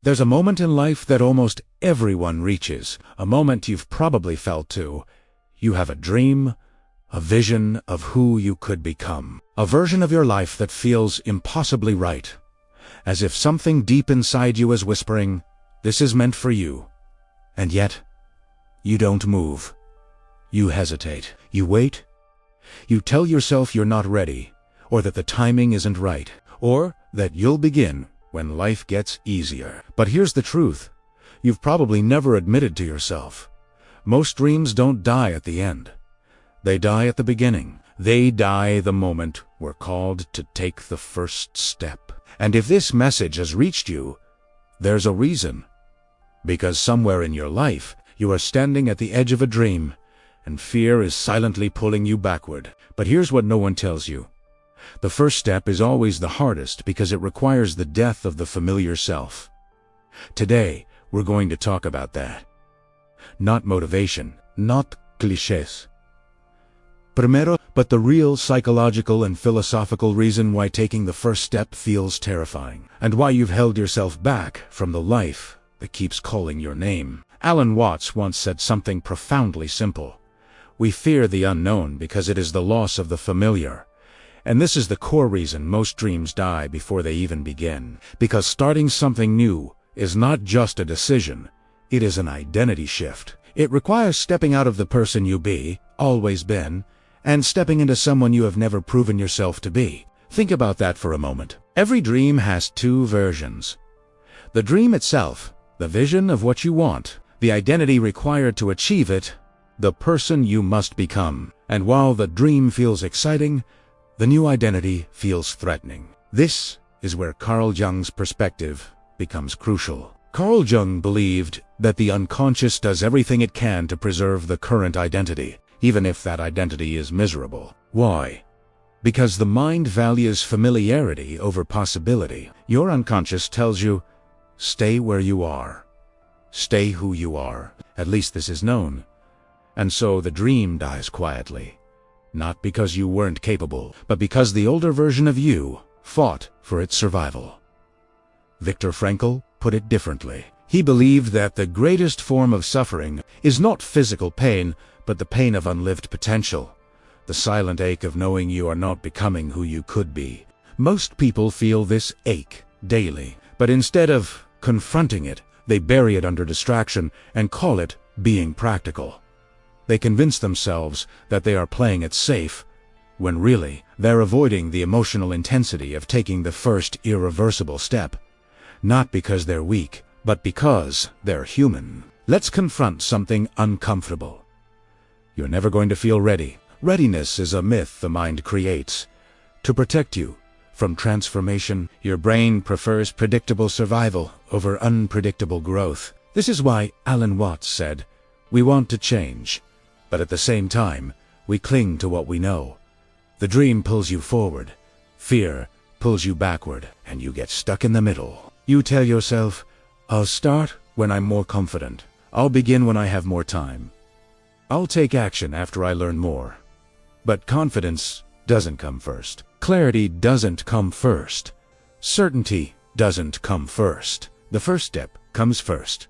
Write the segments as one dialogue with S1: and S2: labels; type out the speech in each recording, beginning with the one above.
S1: There's a moment in life that almost everyone reaches, a moment you've probably felt too. You have a dream, a vision of who you could become, a version of your life that feels impossibly right, as if something deep inside you is whispering, "This is meant for you." And yet, you don't move. You hesitate. You wait. You tell yourself you're not ready, or that the timing isn't right, or that you'll begin when life gets easier. But here's the truth. You've probably never admitted to yourself. Most dreams don't die at the end. They die at the beginning. They die the moment we're called to take the first step. And if this message has reached you, there's a reason. Because somewhere in your life, you are standing at the edge of a dream, and fear is silently pulling you backward. But here's what no one tells you. The first step is always the hardest because it requires the death of the familiar self. Today, we're going to talk about that. Not motivation, not clichés. Primero, but the real psychological and philosophical reason why taking the first step feels terrifying, and why you've held yourself back from the life that keeps calling your name. Alan Watts once said something profoundly simple. We fear the unknown because it is the loss of the familiar. And this is the core reason most dreams die before they even begin. Because starting something new is not just a decision, it is an identity shift. It requires stepping out of the person you always been, and stepping into someone you have never proven yourself to be. Think about that for a moment. Every dream has two versions. The dream itself, the vision of what you want, the identity required to achieve it, the person you must become. And while the dream feels exciting, the new identity feels threatening. This is where Carl Jung's perspective becomes crucial. Carl Jung believed that the unconscious does everything it can to preserve the current identity, even if that identity is miserable. Why? Because the mind values familiarity over possibility. Your unconscious tells you, stay where you are. Stay who you are. At least this is known. And so the dream dies quietly. Not because you weren't capable, but because the older version of you fought for its survival. Viktor Frankl put it differently. He believed that the greatest form of suffering is not physical pain, but the pain of unlived potential, the silent ache of knowing you are not becoming who you could be. Most people feel this ache daily, but instead of confronting it, they bury it under distraction and call it being practical. They convince themselves that they are playing it safe, when really they're avoiding the emotional intensity of taking the first irreversible step. Not because they're weak, but because they're human. Let's confront something uncomfortable. You're never going to feel ready. Readiness is a myth the mind creates. To protect you from transformation, your brain prefers predictable survival over unpredictable growth. This is why Alan Watts said, "We want to change, but at the same time, we cling to what we know." The dream pulls you forward. Fear pulls you backward, and you get stuck in the middle. You tell yourself, I'll start when I'm more confident. I'll begin when I have more time. I'll take action after I learn more. But confidence doesn't come first. Clarity doesn't come first. Certainty doesn't come first. The first step comes first.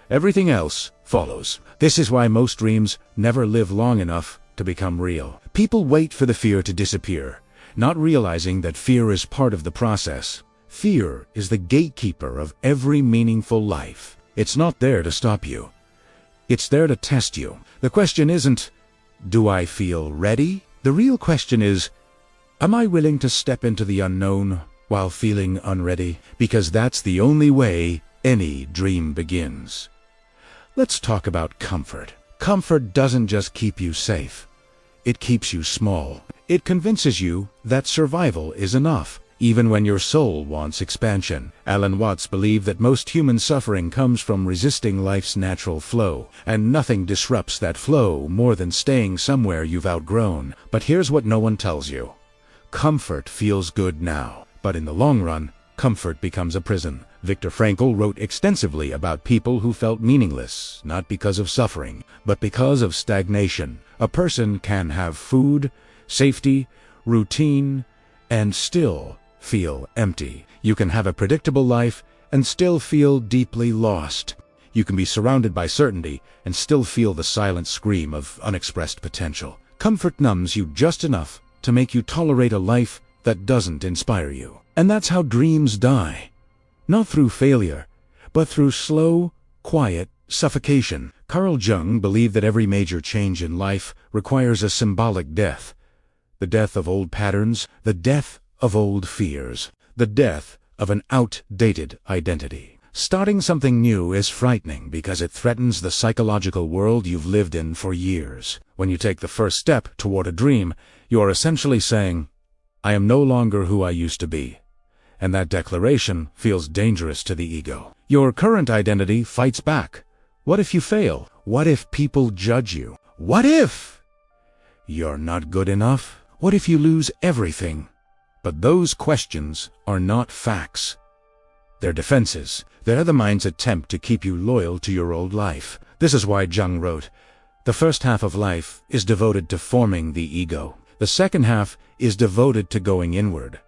S1: Everything else follows. This is why most dreams never live long enough to become real. People wait for the fear to disappear, not realizing that fear is part of the process. Fear is the gatekeeper of every meaningful life. It's not there to stop you. It's there to test you. The question isn't, do I feel ready? The real question is, am I willing to step into the unknown while feeling unready? Because that's the only way any dream begins. Let's talk about comfort. Comfort doesn't just keep you safe. It keeps you small. It convinces you that survival is enough, even when your soul wants expansion. Alan Watts believed that most human suffering comes from resisting life's natural flow, and nothing disrupts that flow more than staying somewhere you've outgrown. But here's what no one tells you. Comfort feels good now, but in the long run, comfort becomes a prison. Viktor Frankl wrote extensively about people who felt meaningless, not because of suffering, but because of stagnation. A person can have food, safety, routine, and still feel empty. You can have a predictable life and still feel deeply lost. You can be surrounded by certainty and still feel the silent scream of unexpressed potential. Comfort numbs you just enough to make you tolerate a life that doesn't inspire you. And that's how dreams die. Not through failure, but through slow, quiet suffocation. Carl Jung believed that every major change in life requires a symbolic death. The death of old patterns, the death of old fears, the death of an outdated identity. Starting something new is frightening because it threatens the psychological world you've lived in for years. When you take the first step toward a dream, you are essentially saying, "I am no longer who I used to be." And that declaration feels dangerous to the ego. Your current identity fights back. What if you fail? What if people judge you? What if you're not good enough? What if you lose everything? But those questions are not facts. They're defenses. They're the mind's attempt to keep you loyal to your old life. This is why Jung wrote, "The first half of life is devoted to forming the ego. The second half is devoted to going inward."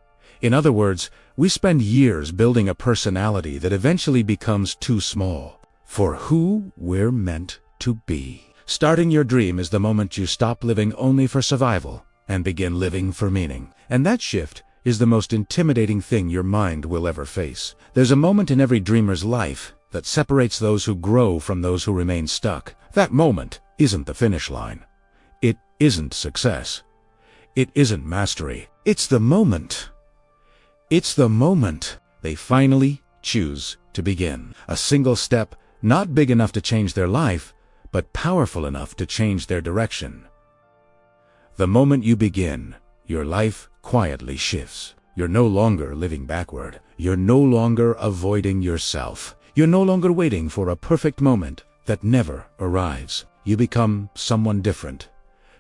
S1: In other words, we spend years building a personality that eventually becomes too small for who we're meant to be. Starting your dream is the moment you stop living only for survival and begin living for meaning. And that shift is the most intimidating thing your mind will ever face. There's a moment in every dreamer's life that separates those who grow from those who remain stuck. That moment isn't the finish line. It isn't success. It isn't mastery. It's the moment. It's the moment they finally choose to begin. A single step, not big enough to change their life, but powerful enough to change their direction. The moment you begin, your life quietly shifts. You're no longer living backward. You're no longer avoiding yourself. You're no longer waiting for a perfect moment that never arrives. You become someone different,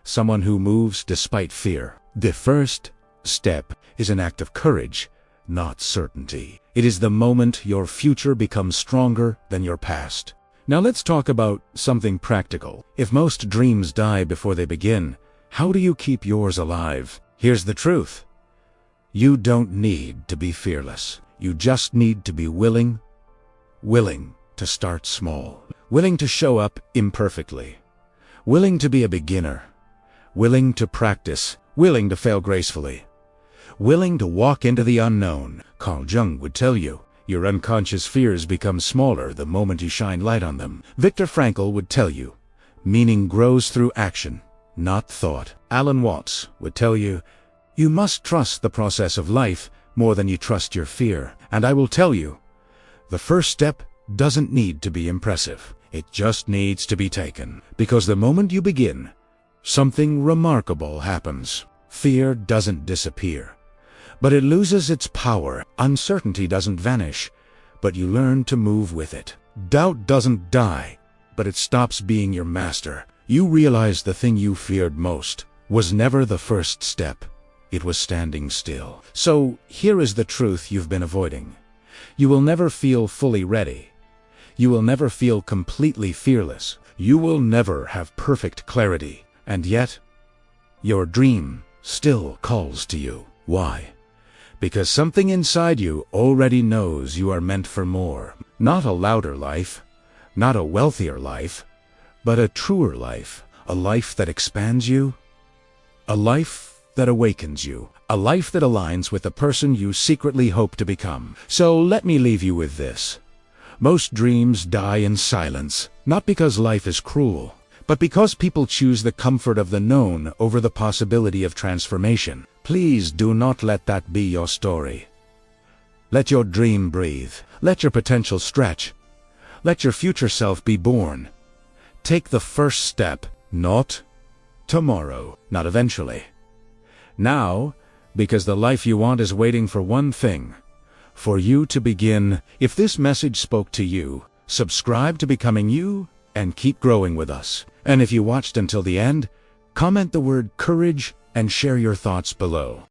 S1: someone who moves despite fear. The first step is an act of courage, not certainty. It is the moment your future becomes stronger than your past. Now let's talk about something practical. If most dreams die before they begin, how do you keep yours alive? Here's the truth. You don't need to be fearless. You just need to be willing to start small, willing to show up imperfectly, willing to be a beginner, willing to practice, willing to fail gracefully, willing to walk into the unknown. Carl Jung would tell you, your unconscious fears become smaller the moment you shine light on them. Viktor Frankl would tell you, meaning grows through action, not thought. Alan Watts would tell you, you must trust the process of life more than you trust your fear. And I will tell you, the first step doesn't need to be impressive. It just needs to be taken. Because the moment you begin, something remarkable happens. Fear doesn't disappear, but it loses its power. Uncertainty doesn't vanish, but you learn to move with it. Doubt doesn't die, but it stops being your master. You realize the thing you feared most was never the first step. It was standing still. So here is the truth you've been avoiding. You will never feel fully ready. You will never feel completely fearless. You will never have perfect clarity. And yet, your dream still calls to you. Why? Because something inside you already knows you are meant for more. Not a louder life, not a wealthier life, but a truer life. A life that expands you. A life that awakens you. A life that aligns with the person you secretly hope to become. So let me leave you with this. Most dreams die in silence, not because life is cruel, but because people choose the comfort of the known over the possibility of transformation. Please do not let that be your story. Let your dream breathe. Let your potential stretch. Let your future self be born. Take the first step, not tomorrow, not eventually. Now, because the life you want is waiting for one thing, for you to begin. If this message spoke to you, subscribe to Becoming You and keep growing with us. And if you watched until the end, comment the word courage and share your thoughts below.